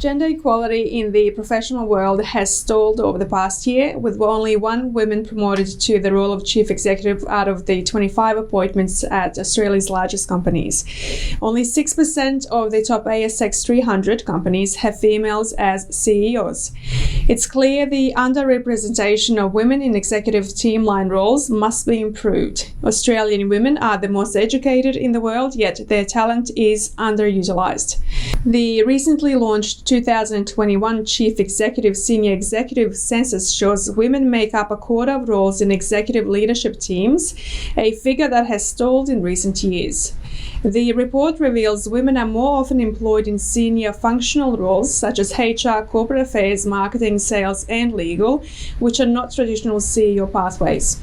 gender equality in the professional world has stalled over the past year, with only one woman promoted to the role of chief executive out of the 25 appointments at Australia's largest companies. Only 6% of the top ASX 300 companies have females as CEOs. It's clear the underrepresentation of women in executive team line roles must be improved. Australian women are the most educated in the world, yet their talent is underutilized. The recently launched 2021 Chief Executive Senior Executive Census shows women make up a quarter of roles in executive leadership teams, a figure that has stalled in recent years. The report reveals women are more often employed in senior functional roles such as HR, corporate affairs, marketing, sales, and legal, which are not traditional CEO pathways.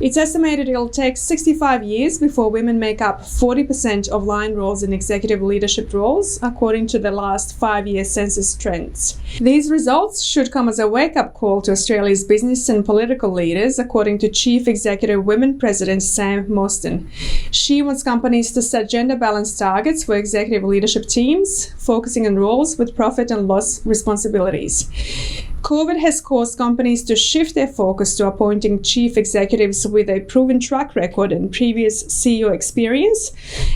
It's estimated it'll take 65 years before women make up 40% of line roles in executive leadership roles, according to the last 5-year census trends. These results should come as a wake-up call to Australia's business and political leaders, according to Chief Executive Women President Sam Mostyn. She wants companies to set gender-balanced targets for executive leadership teams, focusing on roles with profit and loss responsibilities. COVID has caused companies to shift their focus to appointing chief executives with a proven track record and previous CEO experience,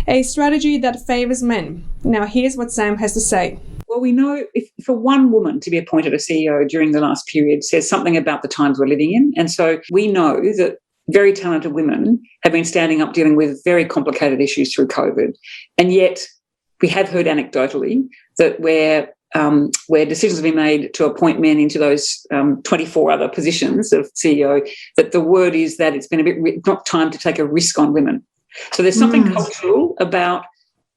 a strategy that favours men. Now, here's what Sam has to say. Well, we know if for one woman to be appointed a CEO during the last period says something about the times we're living in. And so we know that very talented women have been standing up dealing with very complicated issues through COVID. And yet we have heard anecdotally that where decisions have been made to appoint men into those 24 other positions of CEO, that the word is that it's been not time to take a risk on women. So there's something cultural about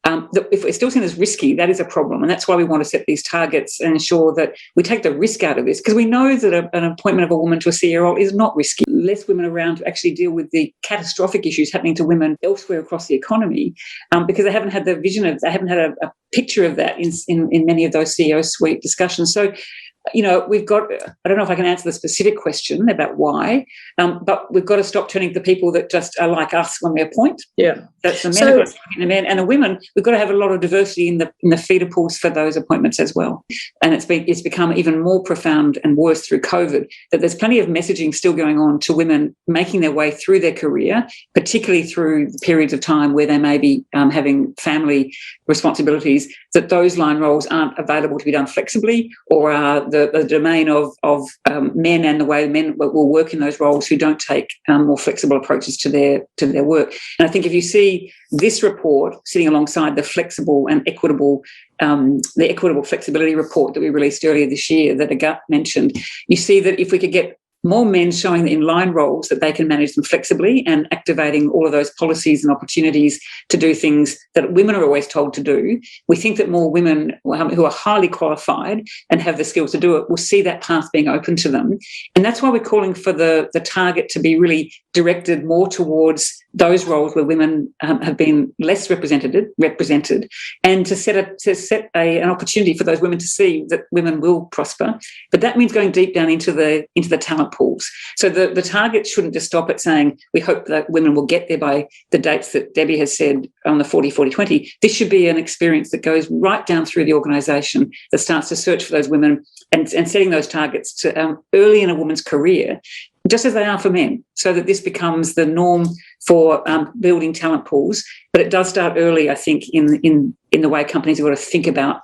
that if we're still seen as risky, that is a problem. And that's why we want to set these targets and ensure that we take the risk out of this, because we know that an appointment of a woman to a CEO role is not risky. Less women around to actually deal with the catastrophic issues happening to women elsewhere across the economy, because they haven't had the vision of, they haven't had a picture of that in many of those CEO suite discussions. So, we've got, I don't know if I can answer the specific question about why, but we've got to stop turning to the people that just are like us when we appoint. Yeah. That's the men, the men and the women. We've got to have a lot of diversity in the feeder pools for those appointments as well. And it's become even more profound and worse through COVID, that there's plenty of messaging still going on to women making their way through their career, particularly through periods of time where they may be having family responsibilities, that those line roles aren't available to be done flexibly, or are the domain of men, and the way men will work in those roles who don't take more flexible approaches to their work. And I think if you see this report sitting alongside the flexible and equitable flexibility report that we released earlier this year that Agat mentioned, you see that if we could get more men showing in line roles that they can manage them flexibly and activating all of those policies and opportunities to do things that women are always told to do, we think that more women who are highly qualified and have the skills to do it will see that path being open to them. And that's why we're calling for the target to be really directed more towards those roles where women have been less represented, and to set an opportunity for those women to see that women will prosper. But that means going deep down into the talent pools. So the target shouldn't just stop at saying we hope that women will get there by the dates that Debbie has said on the 40-40-20. This should be an experience that goes right down through the organisation, that starts to search for those women and setting those targets to early in a woman's career, just as they are for men, so that this becomes the norm for building talent pools. But it does start early, I think, in the way companies have got to think about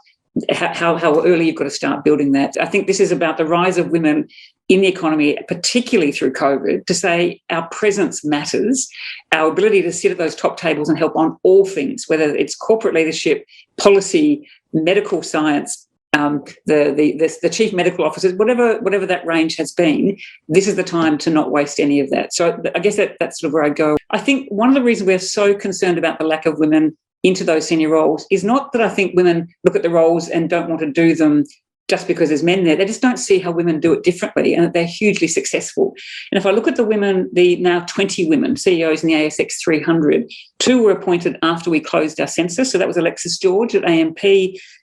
how early you've got to start building that. I think this is about the rise of women in the economy, particularly through COVID, to say our presence matters, our ability to sit at those top tables and help on all things, whether it's corporate leadership, policy, medical science, the chief medical officers, whatever that range has been, this is the time to not waste any of that. So I guess that's sort of where I go. I think one of the reasons we're so concerned about the lack of women into those senior roles is not that I think women look at the roles and don't want to do them just because there's men there. They just don't see how women do it differently, and that they're hugely successful. And if I look at the women, the now 20 women CEOs in the ASX 300, 2 were appointed after we closed our census. So that was Alexis George at AMP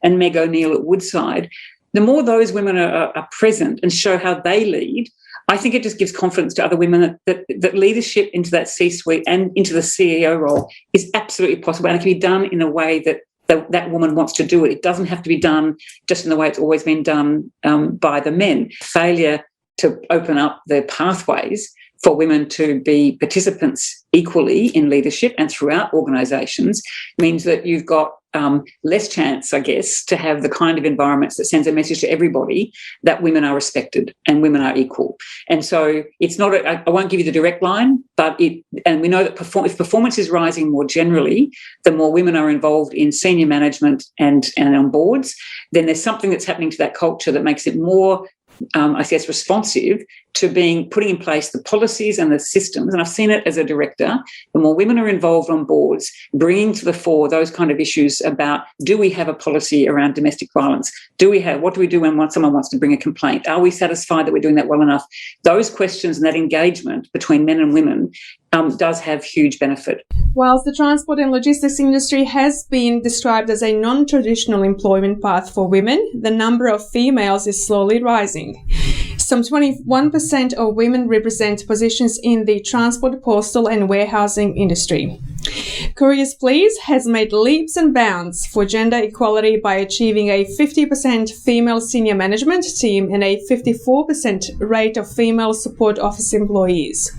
and Meg O'Neill at Woodside. The more those women are present and show how they lead, I think it just gives confidence to other women that leadership into that C-suite and into the CEO role is absolutely possible, and it can be done in a way that that woman wants to do it. It doesn't have to be done just in the way it's always been done by the men. Failure to open up the pathways for women to be participants equally in leadership and throughout organisations means that you've got less chance, I guess, to have the kind of environments that sends a message to everybody that women are respected and women are equal. And so it's not, I won't give you the direct line, but and we know that if performance is rising more generally, the more women are involved in senior management and on boards, then there's something that's happening to that culture that makes it more I guess, responsive to putting in place the policies and the systems. And I've seen it as a director. The more women are involved on boards, bringing to the fore those kind of issues about, do we have a policy around domestic violence? What do we do when someone wants to bring a complaint? Are we satisfied that we're doing that well enough? Those questions and that engagement between men and women does have huge benefit. Whilst the transport and logistics industry has been described as a non-traditional employment path for women, the number of females is slowly rising. Some 21% of women represent positions in the transport, postal and warehousing industry. Careers Please has made leaps and bounds for gender equality by achieving a 50% female senior management team and a 54% rate of female support office employees.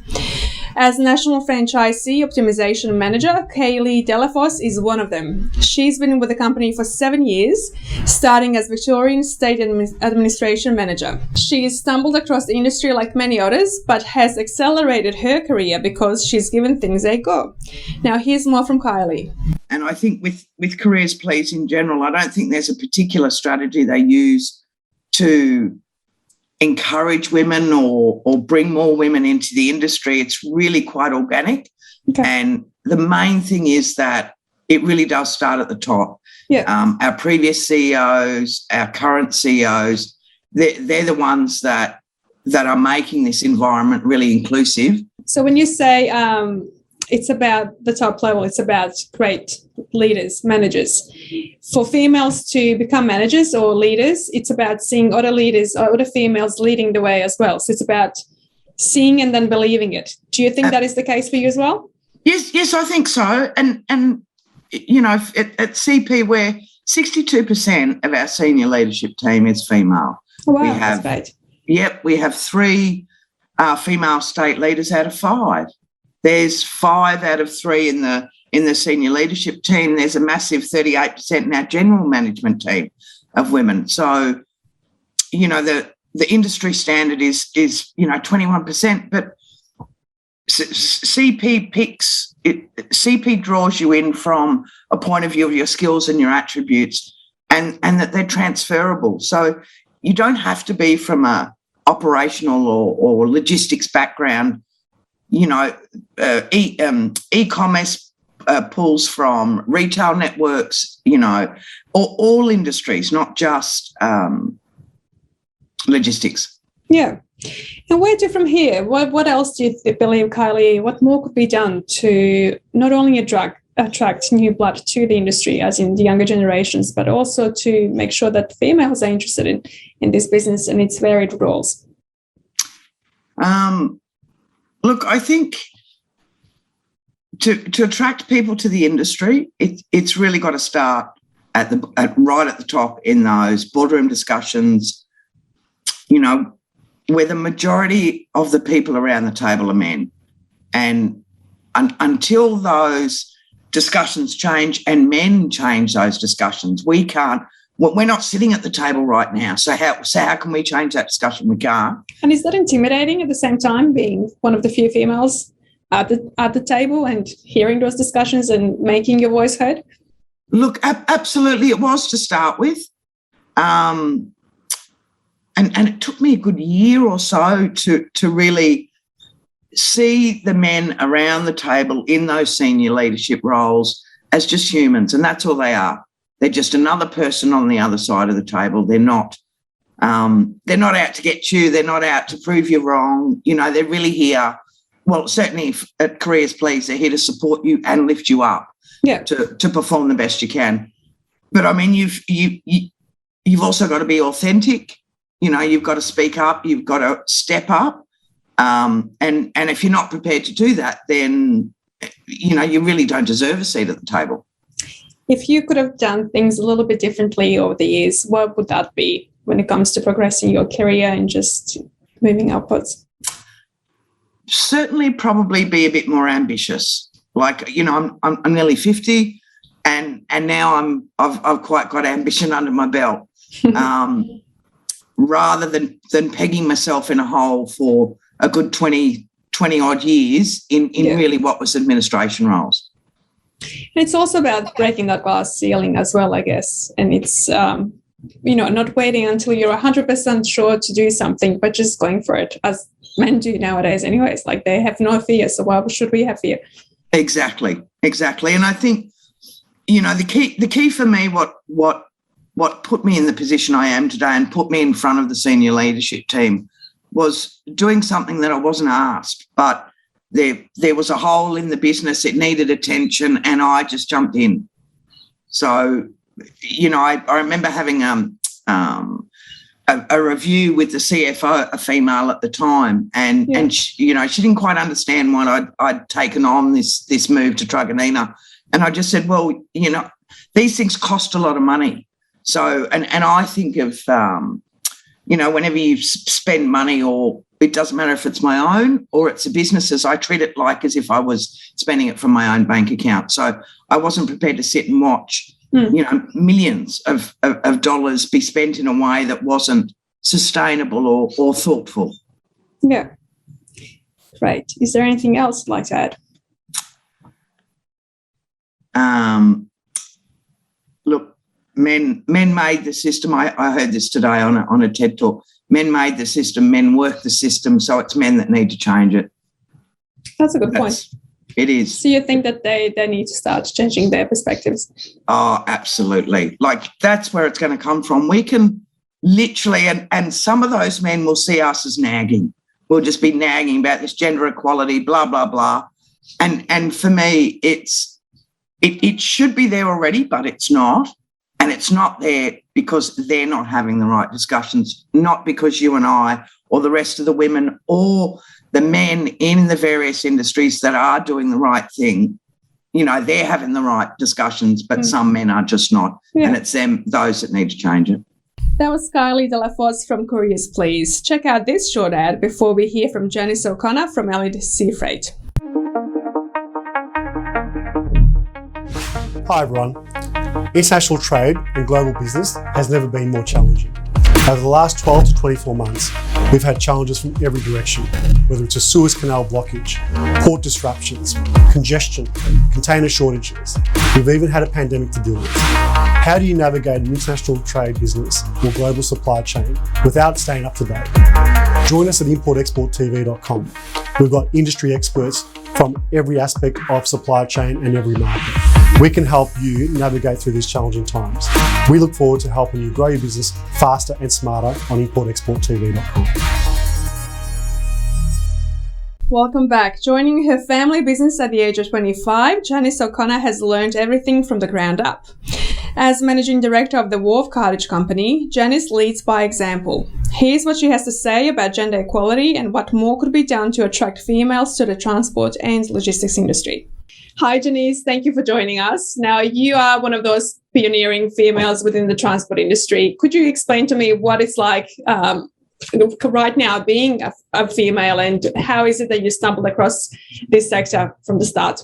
As National Franchisee Optimization Manager, Kaylee Delafosse is one of them. She's been with the company for 7 years, starting as Victorian State Administration Manager. She stumbled across the industry like many others, but has accelerated her career because she's given things a go. Now, here's more from Kylie. And I think with Careers Please in general, I don't think there's a particular strategy they use to encourage women or bring more women into the industry. It's really quite organic. Okay. And the main thing is that it really does start at the top. Yeah. Our previous CEOs, our current CEOs, they're the ones that are making this environment really inclusive. So when you say it's about the top level, it's about great leaders, managers. For females to become managers or leaders, it's about seeing other leaders or other females leading the way as well. So it's about seeing and then believing it. Do you think that is the case for you as well? Yes, I think so. And you know, at CP, where 62% of our senior leadership team is female. Oh, wow, that's great. Yep, we have 3 female state leaders out of 5. There's 5 out of 3 in the senior leadership team. There's a massive 38% in our general management team of women. So, you know, the industry standard is 21%, but CP draws you in from a point of view of your skills and your attributes, and that they're transferable. So you don't have to be from a operational or logistics background. You know, e-commerce pulls from retail networks, you know, all industries, not just logistics. Yeah. And where to from here? What else do you believe, Kylie, what more could be done to not only attract new blood to the industry, as in the younger generations, but also to make sure that females are interested in this business and its varied roles? Look, I think to attract people to the industry, it's really got to start right at the top in those boardroom discussions, you know, where the majority of the people around the table are men. And until those discussions change and men change those discussions, we're not sitting at the table right now. So how can we change that discussion? We can't. And is that intimidating at the same time, being one of the few females at the table and hearing those discussions and making your voice heard? Look, absolutely it was to start with. And it took me a good year or so to really see the men around the table in those senior leadership roles as just humans, and that's all they are. They're just another person on the other side of the table. They're not out to get you. They're not out to prove you wrong. You know, they're really here. Well, certainly at Careers Please, they're here to support you and lift you up. Yeah. To perform the best you can. But I mean, you've also got to be authentic. You know, you've got to speak up. You've got to step up. And if you're not prepared to do that, then you know you really don't deserve a seat at the table. If you could have done things a little bit differently over the years, what would that be when it comes to progressing your career and just moving upwards? Certainly probably be a bit more ambitious. Like, you know, I'm nearly 50 and now I've quite got ambition under my belt. Rather than pegging myself in a hole for a good 20 odd years in really what was administration roles. And it's also about breaking that glass ceiling as well, I guess. And it's, not waiting until you're 100% sure to do something, but just going for it, as men do nowadays anyways. Like, they have no fear, so why should we have fear? Exactly. And I think, you know, the key for me, what put me in the position I am today and put me in front of the senior leadership team was doing something that I wasn't asked, but there was a hole in the business, it needed attention, and I just jumped in. So, you know, I remember having a review with the CFO, a female at the time, and she, you know, she didn't quite understand why I'd taken on this move to Truganina. And I just said, well, you know, these things cost a lot of money. So, and I think of, you know, whenever you spend money, or it doesn't matter if it's my own or it's a business's, I treat it like as if I was spending it from my own bank account. So I wasn't prepared to sit and watch, you know, millions of dollars be spent in a way that wasn't sustainable or thoughtful. Yeah. Right. Is there anything else you'd like to add? Look, men made the system. I heard this today on a TED Talk. Men made the system, men work the system, so it's men that need to change it. That's a good point. It is. So you think that they need to start changing their perspectives? Oh, absolutely. Like, that's where it's going to come from. We can literally, and some of those men will see us as nagging. We'll just be nagging about this gender equality, blah, blah, blah. And for me, it should be there already, but it's not. And it's not there because they're not having the right discussions, not because you and I or the rest of the women or the men in the various industries that are doing the right thing, you know, they're having the right discussions, but some men are just not. Yeah. And it's those that need to change it. That was Kylie Delafosse from Couriers Please. Check out this short ad before we hear from Janice O'Connor from Elliott Sea Freight. Hi everyone. International trade and global business has never been more challenging. Over the last 12 to 24 months, we've had challenges from every direction, whether it's a Suez Canal blockage, port disruptions, congestion, container shortages. We've even had a pandemic to deal with. How do you navigate an international trade business or global supply chain without staying up to date? Join us at importexporttv.com. We've got industry experts from every aspect of supply chain and every market. We can help you navigate through these challenging times. We look forward to helping you grow your business faster and smarter on importexporttv.com. Welcome back. Joining her family business at the age of 25, Janice O'Connor has learned everything from the ground up. As managing director of the Wharf Cartage Company, Janice leads by example. Here's what she has to say about gender equality and what more could be done to attract females to the transport and logistics industry. Hi, Janice. Thank you for joining us. Now, you are one of those pioneering females within the transport industry. Could you explain to me what it's like right now being a female, and how is it that you stumbled across this sector from the start?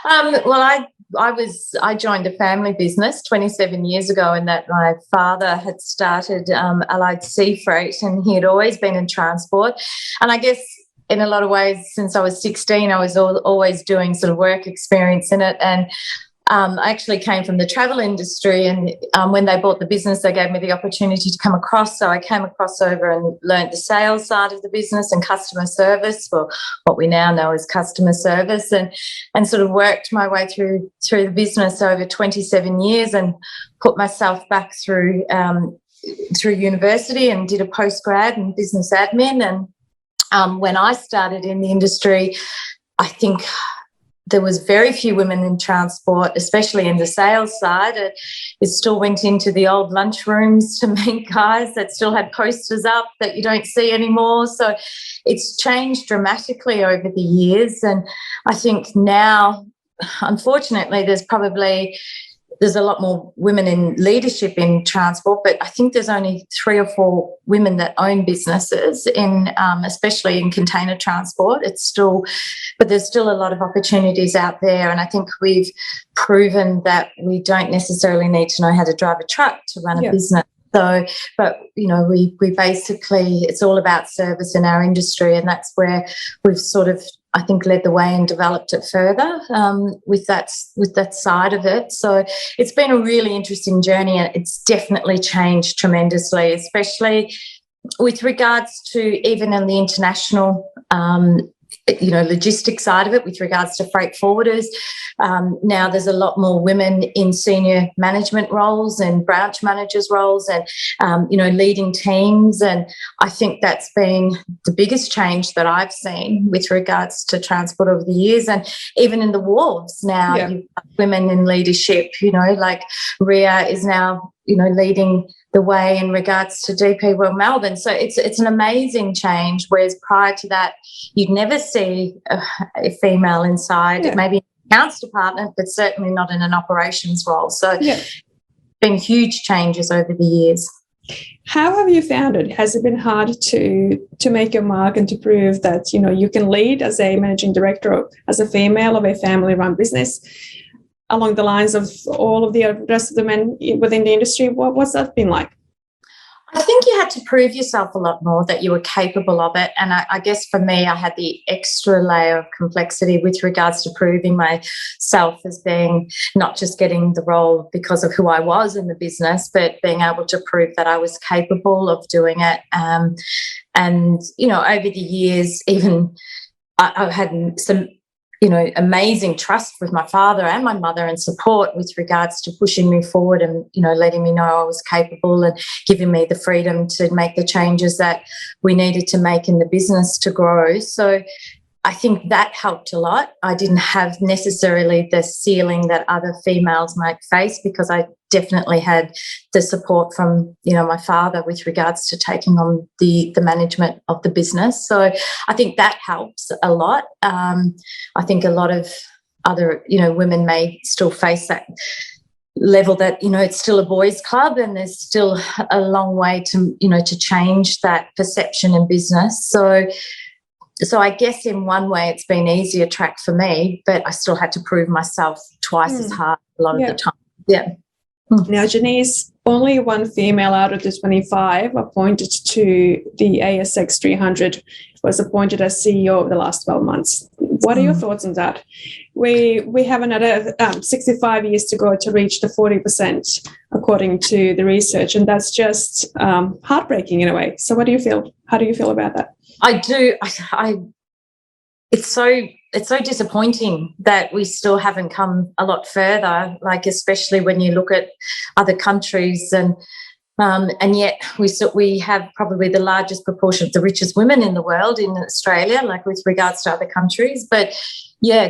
Well, I joined a family business 27 years ago, and that my father had started Allied Sea Freight, and he had always been in transport. And I guess in a lot of ways, since I was 16, I was always doing sort of work experience in it. And I actually came from the travel industry, and when they bought the business, they gave me the opportunity to come across. So I came across over and learned the sales side of the business and customer service, well, what we now know as customer service, and sort of worked my way through the business over 27 years and put myself back through university and did a postgrad in business admin. And when I started in the industry, I think there was very few women in transport, especially in the sales side. It still went into the old lunchrooms to meet guys that still had posters up that you don't see anymore. So it's changed dramatically over the years. And I think now, unfortunately, there's probably there's a lot more women in leadership in transport, but I think there's only 3 or 4 women that own businesses in, especially in container transport. But there's still a lot of opportunities out there, and I think we've proven that we don't necessarily need to know how to drive a truck to run a business. So, but we basically, it's all about service in our industry, and that's where we've sort of, I think, led the way and developed it further with that side of it. So it's been a really interesting journey, and it's definitely changed tremendously, especially with regards to even in the international logistics side of it, with regards to freight forwarders. Now there's a lot more women in senior management roles and branch managers roles and, leading teams. And I think that's been the biggest change that I've seen with regards to transport over the years. And even in the wharves now, you've got women in leadership, like Ria is now, leading the way in regards to DP World Melbourne. So it's an amazing change, whereas prior to that, you'd never see a female inside, maybe in the accounts department, but certainly not in an operations role. So been huge changes over the years. How have you found it? Has it been hard to make your mark and to prove that, you can lead as a managing director or as a female of a family-run business along the lines of all of the rest of the men within the industry? What's that been like? I think you had to prove yourself a lot more that you were capable of it. And I guess for me, I had the extra layer of complexity with regards to proving myself as being not just getting the role because of who I was in the business, but being able to prove that I was capable of doing it. And, over the years, even I've had some amazing trust with my father and my mother and support with regards to pushing me forward and, letting me know I was capable and giving me the freedom to make the changes that we needed to make in the business to grow. So I think that helped a lot. I didn't have necessarily the ceiling that other females might face because I definitely had the support from, my father with regards to taking on the management of the business. So I think that helps a lot. I think a lot of other, women may still face that level that, it's still a boys' club and there's still a long way to change that perception in business. So I guess in one way it's been easier track for me, but I still had to prove myself twice as hard a lot of the time. Yeah. Now, Janice, only one female out of the 25 appointed to the ASX 300 was appointed as CEO over the last 12 months. What are your thoughts on that? We have another 65 years to go to reach the 40%, according to the research, and that's just heartbreaking in a way. So what do you feel? How do you feel about that? I do. It's so disappointing that we still haven't come a lot further, like especially when you look at other countries and yet we have probably the largest proportion of the richest women in the world in Australia, like with regards to other countries. But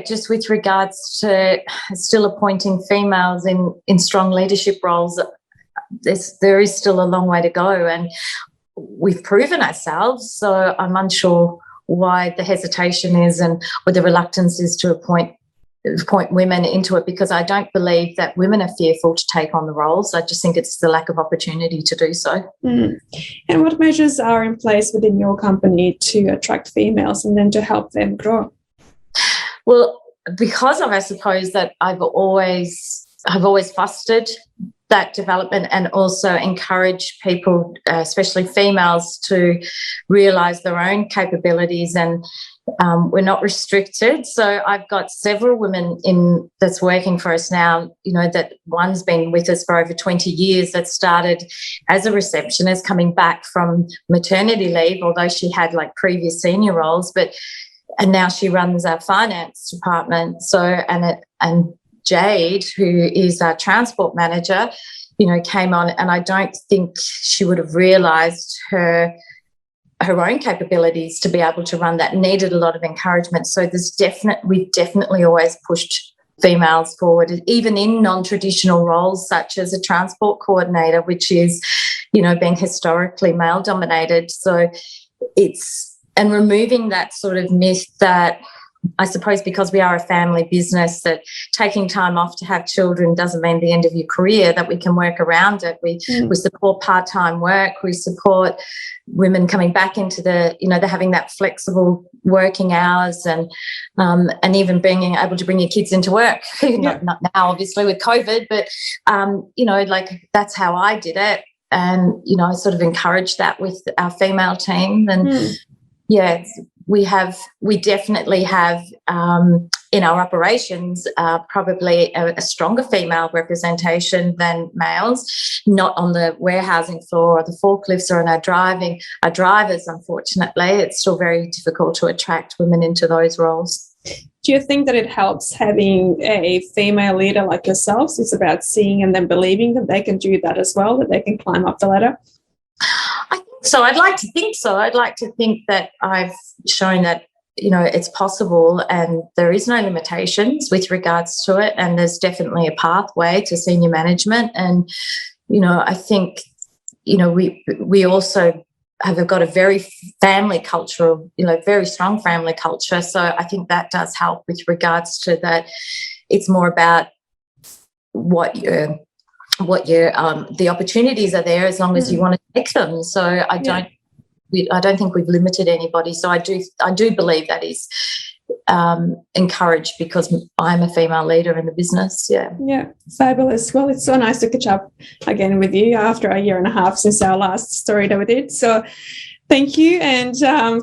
just with regards to still appointing females in strong leadership roles, there is still a long way to go, and we've proven ourselves. So I'm unsure why the hesitation is and what the reluctance is to appoint women into it, because I don't believe that women are fearful to take on the roles. I just think it's the lack of opportunity to do so. And what measures are in place within your company to attract females and then to help them grow? Well, because of, I suppose, that I've always fostered that development and also encourage people, especially females, to realise their own capabilities, and we're not restricted. So I've got several women that's working for us now, that one's been with us for over 20 years, that started as a receptionist coming back from maternity leave, although she had like previous senior roles, and now she runs our finance department. So, and Jade, who is our transport manager, came on, and I don't think she would have realised her own capabilities to be able to run that, needed a lot of encouragement. So we've definitely always pushed females forward, even in non-traditional roles such as a transport coordinator, which is, being historically male dominated. So and removing that sort of myth that I suppose because we are a family business, that taking time off to have children doesn't mean the end of your career, that we can work around it. We support part-time work. We support women coming back into they're having that flexible working hours, and even being able to bring your kids into work. Not now, obviously, with COVID, but, that's how I did it. And, I sort of encourage that with our female team. And, we definitely have in our operations probably a stronger female representation than males, not on the warehousing floor or the forklifts or in our drivers, unfortunately. It's still very difficult to attract women into those roles. Do you think that it helps having a female leader like yourselves? It's about seeing and then believing that they can do that as well, that they can climb up the ladder? I think so. I'd like to think so. I'd like to think that I've shown that, it's possible and there is no limitations with regards to it, and there's definitely a pathway to senior management. And, I think, we also have got a very family culture, very strong family culture. So I think that does help with regards to that. It's more about what your the opportunities are there as long as you want to take them. So I don't think we've limited anybody. So I do believe that is encouraged because I'm a female leader in the business. Yeah, Fabulous. Well, it's so nice to catch up again with you after a year and a half since our last story that we did. So thank you, and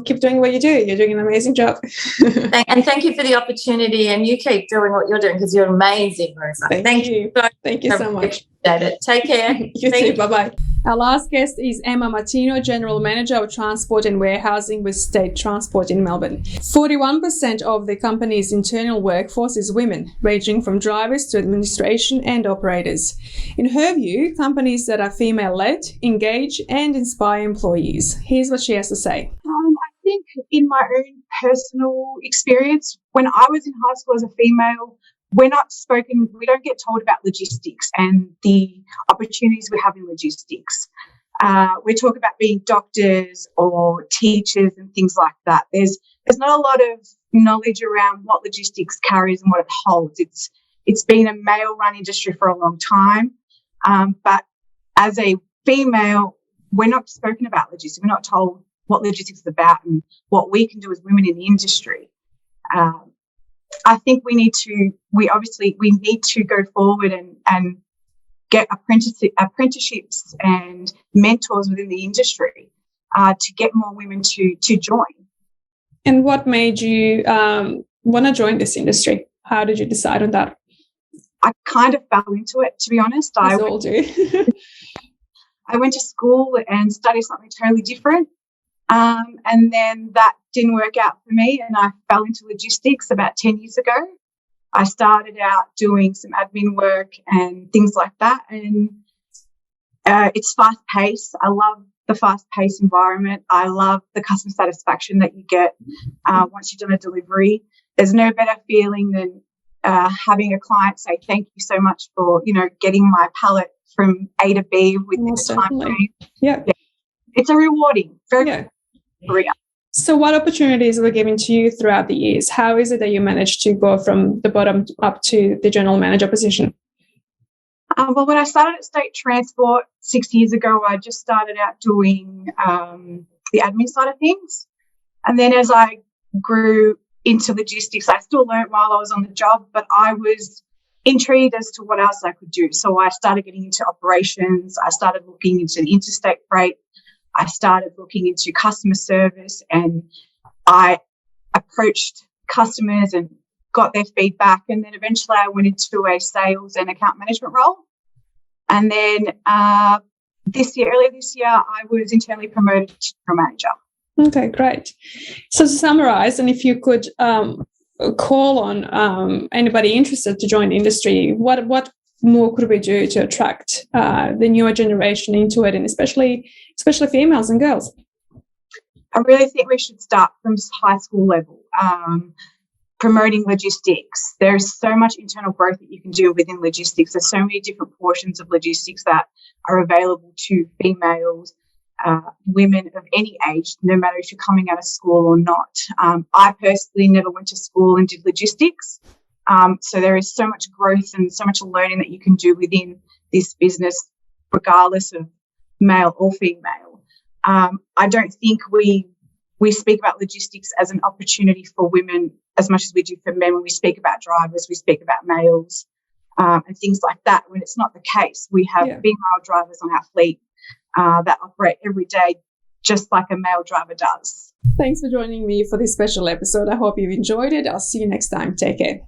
keep doing what you do. You're doing an amazing job. And thank you for the opportunity, and you keep doing what you're doing because you're amazing, Marissa. Thank you. Thank you so much. Appreciate it. Take care. You too. Bye-bye. Our last guest is Emma Martino, General Manager of Transport and Warehousing with State Transport in Melbourne. 41% of the company's internal workforce is women, ranging from drivers to administration and operators. In her view, companies that are female-led engage and inspire employees. Here's what she has to say. I think in my own personal experience, when I was in high school as a female, we don't get told about logistics and the opportunities we have in logistics. We talk about being doctors or teachers and things like that. There's not a lot of knowledge around what logistics carries and what it holds. It's been a male-run industry for a long time, but as a female, we're not spoken about logistics. We're not told what logistics is about and what we can do as women in the industry. I think we need to go forward and get apprenticeships and mentors within the industry to get more women to join. And what made you want to join this industry? How did you decide on that? I kind of fell into it, to be honest. I all do. I went to school and studied something totally different. And then that didn't work out for me, and I fell into logistics about 10 years ago. I started out doing some admin work and things like that, and it's fast-paced. I love the fast-paced environment. I love the customer satisfaction that you get once you've done a delivery. There's no better feeling than having a client say, thank you so much for, getting my pallet from A to B within the time frame. Yeah. It's a rewarding, very career. So what opportunities were given to you throughout the years? How is it that you managed to go from the bottom up to the general manager position? Well, when I started at State Transport 6 years ago, I just started out doing the admin side of things. And then as I grew into logistics, I still learned while I was on the job, but I was intrigued as to what else I could do. So I started getting into operations. I started looking into the interstate freight. I started looking into customer service, and I approached customers and got their feedback. And then eventually I went into a sales and account management role. And then earlier this year, I was internally promoted to general manager. Okay, great. So to summarize, and if you could call on anybody interested to join the industry, what more could we do to attract the newer generation into it, and especially females and girls? I really think we should start from high school level, promoting logistics. There's so much internal growth that you can do within logistics. There's so many different portions of logistics that are available to females. women of any age, no matter if you're coming out of school or not. I personally never went to school and did logistics. So there is so much growth and so much learning that you can do within this business, regardless of male or female. I don't think we speak about logistics as an opportunity for women as much as we do for men. When we speak about drivers, we speak about males and things like that, when it's not the case. We have female drivers on our fleet that operate every day just like a male driver does. Thanks for joining me for this special episode. I hope you've enjoyed it. I'll see you next time. Take care.